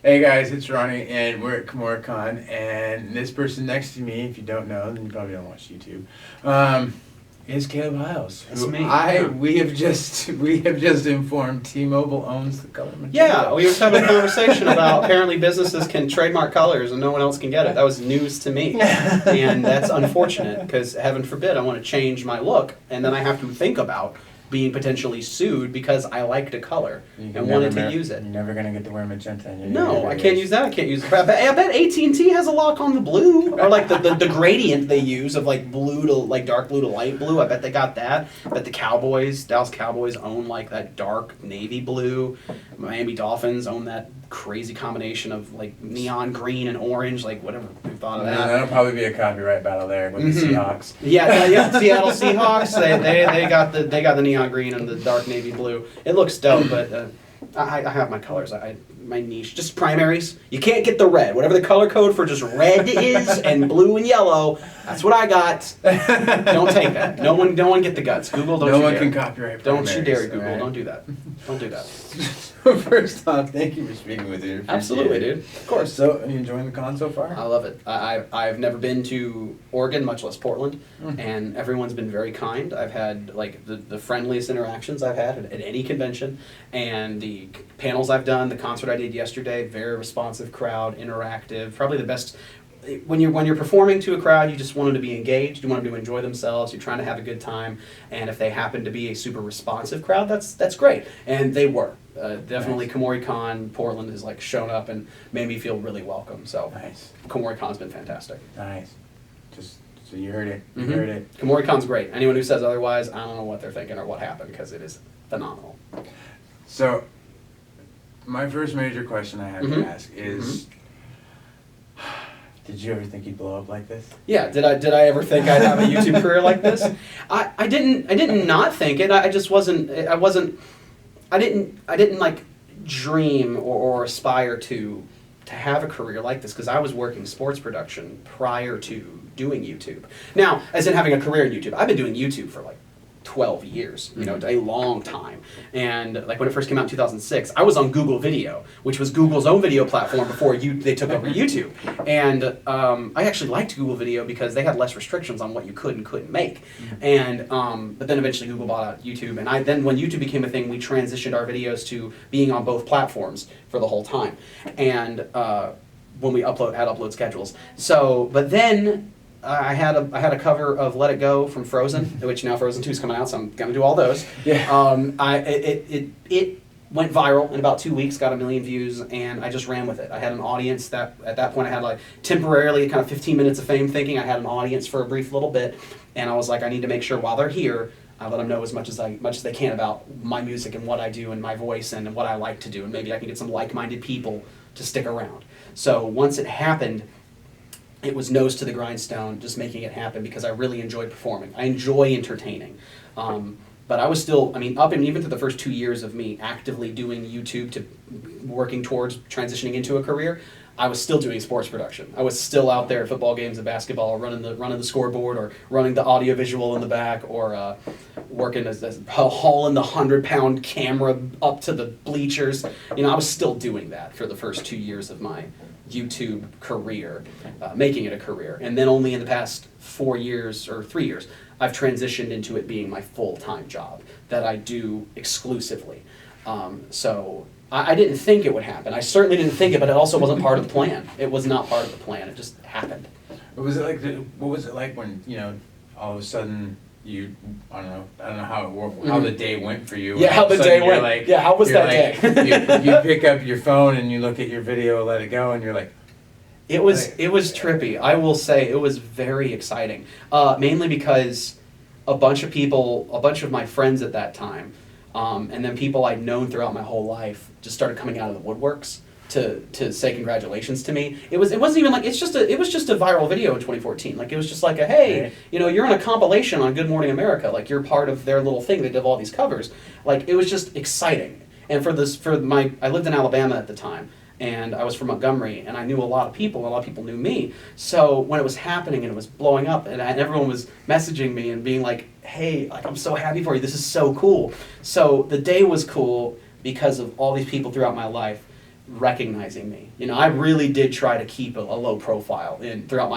Hey guys, it's Ronnie, and we're at Kumoricon, and this person next to me, if you don't know, then you probably don't watch YouTube, is Caleb Hyles. That's me. We have just informed T-Mobile owns the color material. Yeah, we were having a conversation about apparently businesses can trademark colors and no one else can get it. That was news to me, and that's unfortunate because heaven forbid I want to change my look, and then I have to think about being potentially sued because I liked a color and wanted to use it. You're never gonna get to wear magenta. No, I can't use that. I can't use it. I bet AT&T has a lock on the blue, or like the gradient they use of like blue to like dark blue to light blue. I bet they got that. I bet the Dallas Cowboys own like that dark navy blue. Miami Dolphins own that crazy combination of like neon green and orange, like whatever we thought of that. That'll probably be a copyright battle there with the Seahawks. Yeah, Seattle Seahawks. They got the neon green and the dark navy blue. It looks dope, but I have my colors. My niche, just primaries. You can't get the red. Whatever the color code for just red is and blue and yellow, that's what I got. Don't take that. No one get the guts. Google, don't you dare. No one can copyright primaries. Don't you dare, Google. Right? Don't do that. Don't do that. First off, thank you for speaking with me. Absolutely, dude. Of course. So, are you enjoying the con so far? I love it. I've never been to Oregon, much less Portland, and everyone's been very kind. I've had like the friendliest interactions I've had at any convention, and the panels I've done, the concert I did yesterday, very responsive crowd, interactive, probably the best. When you're performing to a crowd, you just want them to be engaged. You want them to enjoy themselves. You're trying to have a good time, and if they happen to be a super responsive crowd, that's great. And they were definitely nice. Kumoricon Portland has like shown up and made me feel really welcome. So nice. Kumoricon's been fantastic. Nice. Just so you heard it. You heard it. Kumoricon's great. Anyone who says otherwise, I don't know what they're thinking or what happened because it is phenomenal. So, my first major question I have to ask is. Did you ever think you'd blow up like this? Yeah. Did I ever think I'd have a YouTube career like this? I didn't not think it. I just wasn't. I didn't like dream or aspire to have a career like this because I was working sports production prior to doing YouTube. Now, as in having a career in YouTube, I've been doing YouTube for like 12 years, a long time. And like when it first came out in 2006, I was on Google Video, which was Google's own video platform before they took over YouTube. And I actually liked Google Video because they had less restrictions on what you could and couldn't make. And but then eventually Google bought out YouTube, and then when YouTube became a thing, we transitioned our videos to being on both platforms for the whole time. And when we had upload schedules. So, but then I had a cover of Let It Go from Frozen, which now Frozen 2 is coming out, so I'm gonna do all those. Yeah. It went viral in about 2 weeks, got 1 million views, and I just ran with it. I had an audience that at that point I had like temporarily kind of 15 minutes of fame thinking. I had an audience for a brief little bit, and I was like, I need to make sure while they're here, I let them know as much as they can about my music and what I do and my voice and what I like to do, and maybe I can get some like-minded people to stick around. So once it happened, it was nose to the grindstone, just making it happen because I really enjoy performing. I enjoy entertaining. But I was still, up and even through the first 2 years of me actively doing YouTube to working towards transitioning into a career, I was still doing sports production. I was still out there at football games and basketball, running the scoreboard or running the audio visual in the back or working as hauling the 100-pound camera up to the bleachers. I was still doing that for the first 2 years of my YouTube career, making it a career. And then only in the past 4 years or 3 years, I've transitioned into it being my full-time job that I do exclusively. So I didn't think it would happen. I certainly didn't think it, but it also wasn't part of the plan. It was not part of the plan. It just happened. What was it like when, all of a sudden I don't know how the day went for you. Yeah, how the day went. Like, yeah, how was that day? you pick up your phone and you look at your video, Let It Go, and you're like, it was trippy. I will say it was very exciting. Mainly because a bunch of my friends at that time, and then people I'd known throughout my whole life just started coming out of the woodworks to say congratulations to me. It wasn't even like it was just a viral video in 2014. Like it was just like a hey, you're in a compilation on Good Morning America. Like you're part of their little thing. They did all these covers. Like it was just exciting. And I lived in Alabama at the time, and I was from Montgomery, and I knew a lot of people, and a lot of people knew me. So when it was happening and it was blowing up, and everyone was messaging me and being like, hey, like I'm so happy for you. This is so cool. So the day was cool because of all these people throughout my life recognizing me. You know, I really did try to keep a low profile throughout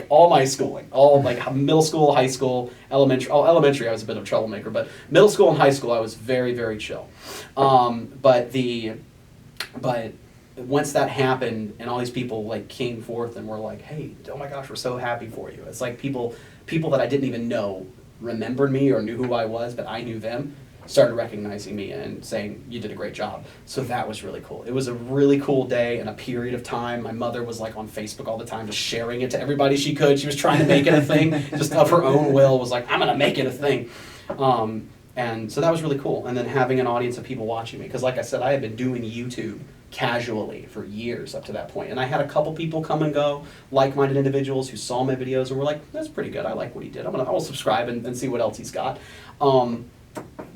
all my schooling, all like middle school, high school, elementary. Oh, elementary, I was a bit of a troublemaker, but middle school and high school, I was very, very chill. But once that happened, and all these people like came forth and were like, "Hey, oh my gosh, we're so happy for you." It's like people that I didn't even know remembered me or knew who I was, but I knew them, started recognizing me and saying, "You did a great job." So that was really cool. It was a really cool day and a period of time. My mother was like on Facebook all the time, just sharing it to everybody she could. She was trying to make it a thing, just of her own will, was like, "I'm gonna make it a thing." And so that was really cool. And then having an audience of people watching me, because like I said, I had been doing YouTube casually for years up to that point. And I had a couple people come and go, like-minded individuals who saw my videos and were like, "That's pretty good. I like what he did. I'll subscribe and see what else he's got."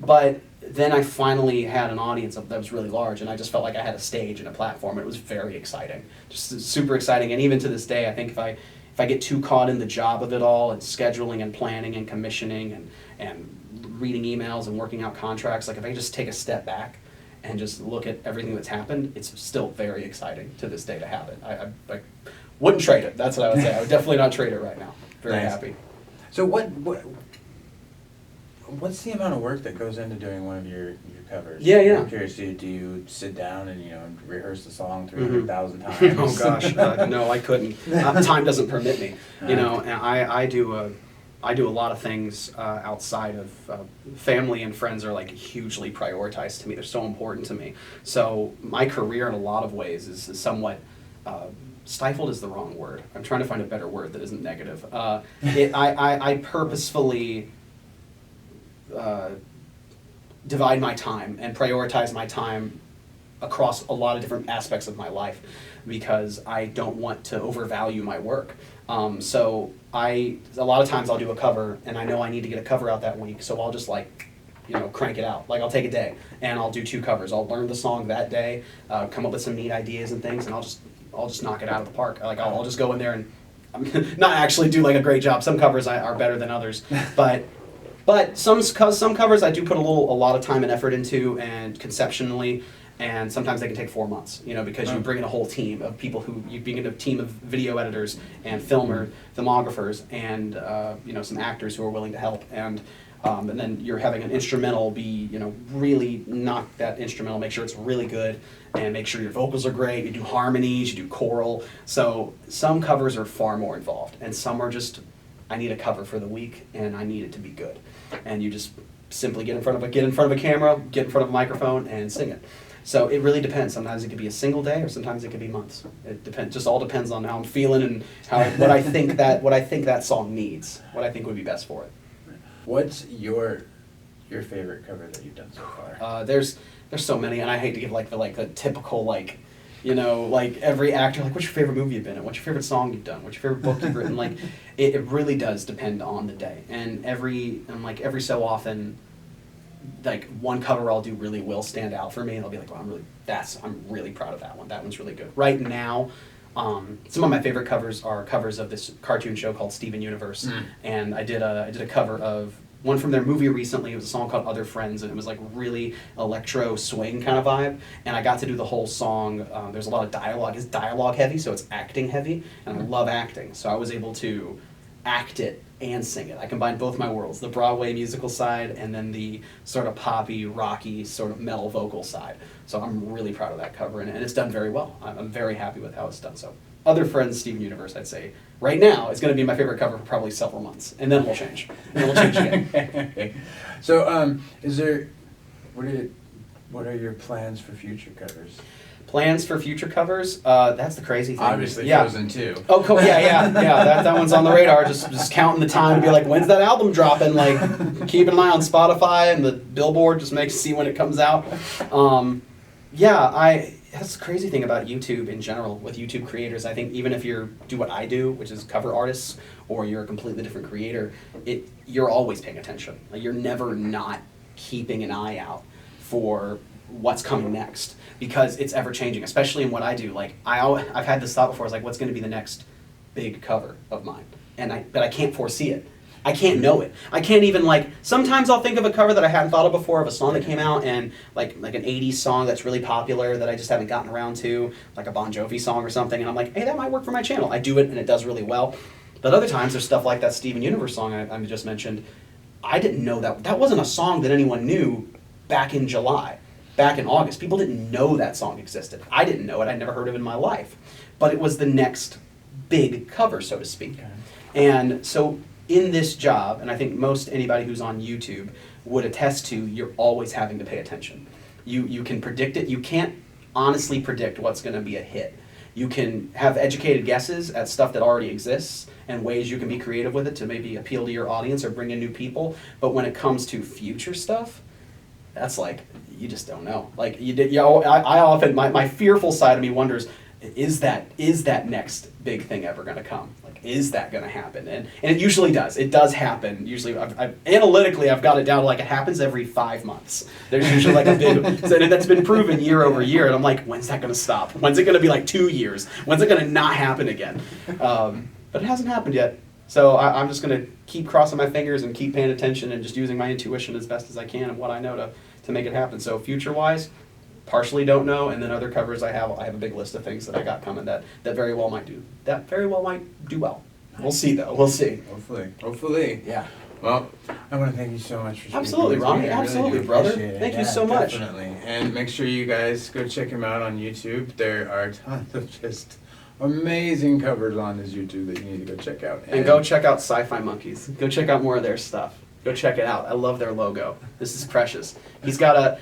But then I finally had an audience that was really large, and I just felt like I had a stage and a platform, and it was very exciting, just super exciting. And even to this day, I think if I get too caught in the job of it all, and scheduling and planning and commissioning and reading emails and working out contracts, like if I just take a step back and just look at everything that's happened, it's still very exciting to this day to have it. I wouldn't trade it. That's what I would say. I would definitely not trade it right now. Very Nice. happy. So what's the amount of work that goes into doing one of your covers? Yeah. I'm curious, do you sit down and rehearse the song 300,000 times? Oh gosh, no, I couldn't. Time doesn't permit me. You know, and I do a lot of things outside of family and friends are like hugely prioritized to me. They're so important to me. So my career in a lot of ways is somewhat stifled is the wrong word. I'm trying to find a better word that isn't negative. I purposefully divide my time and prioritize my time across a lot of different aspects of my life because I don't want to overvalue my work. So a lot of times I'll do a cover and I know I need to get a cover out that week, so I'll just crank it out. Like I'll take a day and I'll do 2 covers. I'll learn the song that day, come up with some neat ideas and things, and I'll just knock it out of the park. Like I'll just go in there and not actually do like a great job. Some covers are better than others, but some covers I do put a lot of time and effort into and conceptually, and sometimes they can take 4 months, because you bring in a whole team of people you bring in a team of video editors and filmographers and some actors who are willing to help, and then you're having an instrumental be really knock that instrumental, make sure it's really good, and make sure your vocals are great. You do harmonies, you do choral. So some covers are far more involved, and some are just, I need a cover for the week and I need it to be good, and you just simply get in front of a camera, get in front of a microphone, and sing it. So it really depends. Sometimes it could be a single day, or sometimes it could be months. It depends. Just all depends on how I'm feeling and what I think that song needs, what I think would be best for it. What's your favorite cover that you've done so far? There's so many, and I hate to give the typical every actor, what's your favorite movie you've been in? What's your favorite song you've done? What's your favorite book you've written? It really does depend on the day, and every so often, one cover I'll do really will stand out for me, and I'll be like, well, I'm really proud of that one. That one's really good. Right now, some of my favorite covers are covers of this cartoon show called Steven Universe, and I did a cover of one from their movie recently. It was a song called Other Friends, and it was really electro swing kind of vibe, and I got to do the whole song. There's a lot of dialogue. It's dialogue heavy, so it's acting heavy, and I love acting, so I was able to act it and sing it. I combined both my worlds, the Broadway musical side and then the sort of poppy, rocky, sort of metal vocal side. So I'm really proud of that cover, and it's done very well. I'm very happy with how it's done. So Other Friends, Steven Universe, I'd say right now is going to be my favorite cover for probably several months, and then we'll change. And then we'll change again. So what are your plans for future covers? Plans for future covers? That's the crazy thing. Obviously, Frozen 2. Oh, cool. Yeah. That one's on the radar. Just counting the time to be like, when's that album dropping? Keeping an eye on Spotify and the Billboard, just see when it comes out. That's the crazy thing about YouTube in general, with YouTube creators. I think even if you do what I do, which is cover artists, or you're a completely different creator, you're always paying attention. You're never not keeping an eye out for what's coming next, because it's ever changing, especially in what I do. I've had this thought before, what's going to be the next big cover of mine? But I can't foresee it. I can't know it. I can't even like, sometimes I'll think of a cover that I hadn't thought of before of a song that came out, and like an 80s song that's really popular that I just haven't gotten around to, like a Bon Jovi song or something, and I'm like, hey, that might work for my channel. I do it and it does really well. But other times there's stuff like that Steven Universe song I just mentioned. I didn't know that wasn't a song that anyone knew back in July, back in August. People didn't know that song existed. I didn't know it. I'd never heard of it in my life. But it was the next big cover, so to speak. Okay. And so in this job, and I think most anybody who's on YouTube would attest to, you're always having to pay attention. You can predict it. You can't honestly predict what's going to be a hit. You can have educated guesses at stuff that already exists and ways you can be creative with it to maybe appeal to your audience or bring in new people. But when it comes to future stuff, that's like, you just don't know. Like I often, my fearful side of me wonders, is that next big thing ever going to come? Like, is that going to happen? And it usually does. It does happen. Usually, analytically, I've got it down to like it happens every 5 months. There's usually like a big, and that's been proven year over year. And I'm like, when's that going to stop? When's it going to be like 2 years? When's it going to not happen again? But it hasn't happened yet. So I'm just going to keep crossing my fingers and keep paying attention and just using my intuition as best as I can and what I know to make it happen. So future-wise, partially don't know, and then other covers I have a big list of things that I got coming that very well might do well. We'll see though. We'll see. Hopefully. Yeah. Well, I want to thank you so much for speaking Absolutely, with Ronnie. me. I really Absolutely, do brother. appreciate it. Thank you so much. Definitely. And make sure you guys go check him out on YouTube. There are tons of just amazing covers on his YouTube that you need to go check out. And go check out Sci-Fi Monkeys. Go check out more of their stuff. Go check it out. I love their logo. This is precious. He's got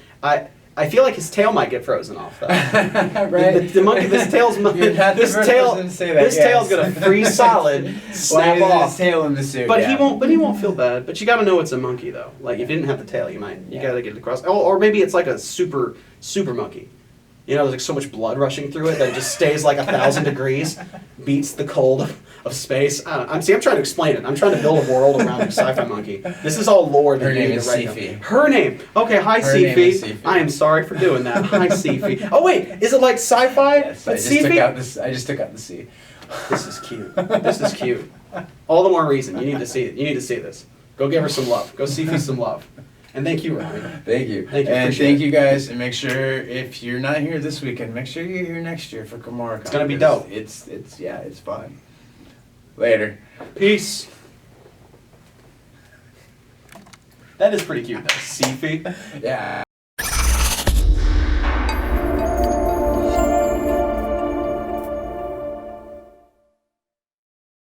I feel like his tail might get frozen off though. Right? The monkey, this tail's this tail's gonna freeze solid, snap off. His tail in the suit. But he won't feel bad. But you got to know it's a monkey though. Like if you didn't have the tail, you got to get it across. Or maybe it's like a super monkey. You know, there's like so much blood rushing through it that it just stays like 1,000 degrees, beats the cold of space. I don't know. I'm trying to explain it. I'm trying to build a world around a sci-fi monkey. This is all lore. Her name is Sifi. Her name. Okay, hi Sifi. I am sorry for doing that. Hi Sifi. Oh wait, is it like sci-fi? Yes, I just took out the C. This is cute. This is cute. All the more reason you need to see it. You need to see this. Go give her some love. Go Sifi some love. And thank you, Ronnie. Thank you. And thank you guys. And make sure if you're not here this weekend, make sure you're here next year for Kumoricon. It's gonna be dope. It's fun. Later. Peace. That is pretty cute though. Sifi. Yeah.